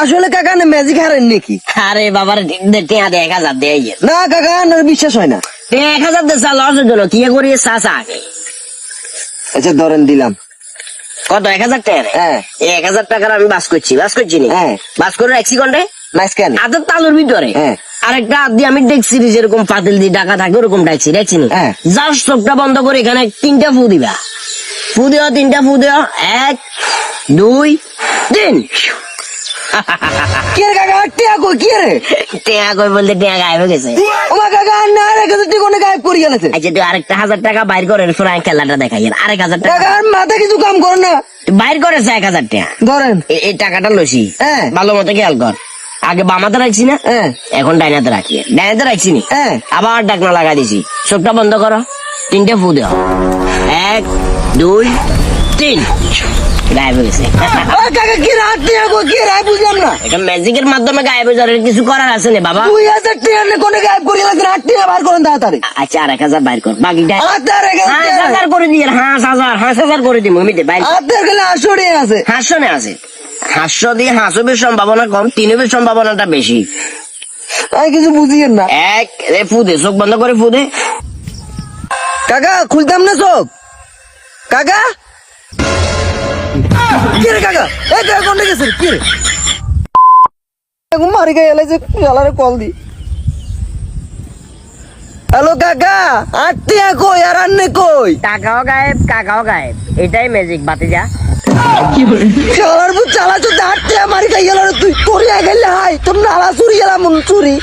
আসলে কাকা না ম্যাজিক হারেন নাকি? আরে বাবার টিয়া দে 1000 দে আইয়ে না কাকা না বিশ্বাস হয় না। 1000 দে চাল লস হলো কি করি চাচা আগে আচ্ছা ধরেন দিলাম। কত 1000 টাকা রে? হ্যাঁ। 1000 টাকার আমি বাস করছি নি হ্যাঁ। বাস করে রাখছি কোনটা নাইস কেন? আদর তালুর ভিতরে হ্যাঁ। আরেকটা হাত দিয়ে আমি দেখছি যেরকম পাতিল দিয়ে ডাকা থাকে ওরকম ডাকছি দেখছি নি হ্যাঁ। জাস্ট চোখটা বন্ধ করে এখানে 3টা ফু দিবা। ফু দিও 3টা ফু দিও 1 2 3 কি রে কাকা টিয়া কই কি রে? টিয়া কই বলতে টিয়া গায়েব হয়ে গেছে। ওমা কাকা না রে কাছে তুই কোনে গায়েব করে গেছে? আচ্ছা তুই আরেকটা 1000 টাকা বাইর করে এরপর আমি খেলাটা দেখাই আরেক 1000 টাকা কাকা মাথা কিছু কাম করে না। তুই বাইর করেছে 1000 টাকা ধরেন। এই টাকাটা লসি হ্যাঁ। ভালো মতো খেয়াল কর আগে বামাতে রাখছি না হ্যাঁ। এখন ডাইনাতে রাখি ডাইনাতে রাখছি নি হ্যাঁ। আবার ডাকনা লাগা দিছি চোখটা বন্ধ করো 3টে ফু দাও 1 2 3 গায়েব হয়ে গেছে। ও কাকা কি রাত টিয়া কই কি রে বুঝলাম না। এটা ম্যাজিকের মাধ্যমে গায়েব হয়ে যাবে কিছু করার আছে না বাবা। 2000 টিয়া নে কোনে গায়েব করে গেছে রাত টিয়া বার করেন তাড়াতাড়ি। আচ্ছা 1000 বাইর কর বাকিটা আদার রে 5000 করে দিয়ে 5000 করে দিব আমি বাইর আদার গেলে আসরে আছে। 500 নে আছে 500 দিয়ে 500 সম্ভাবনা কম 3 সম্ভাবনাটা বেশি। আমি কিছু বুঝিয়েন না। এক রে ফু দে চোখ বন্ধ করে ফু দে। কাকা খুলতাম না চোখ। কাকা কি রে কাকা এ কাকা কোনে গেছে কি রে? মারি গায়ে এলাইছে গালারে কল দি। হ্যালো কাকা আটটিয়া কই আর আন্নে কই? টাকাও গায়েব কাকাও গায়েব এটাই ম্যাজিক বাতি যা। চালার বুঝ চালা তো আটটিয়া মারি গায়ে এলারে তুই করিয়া গেলে হাই তোর নালা চুরি গেলাম চুরি।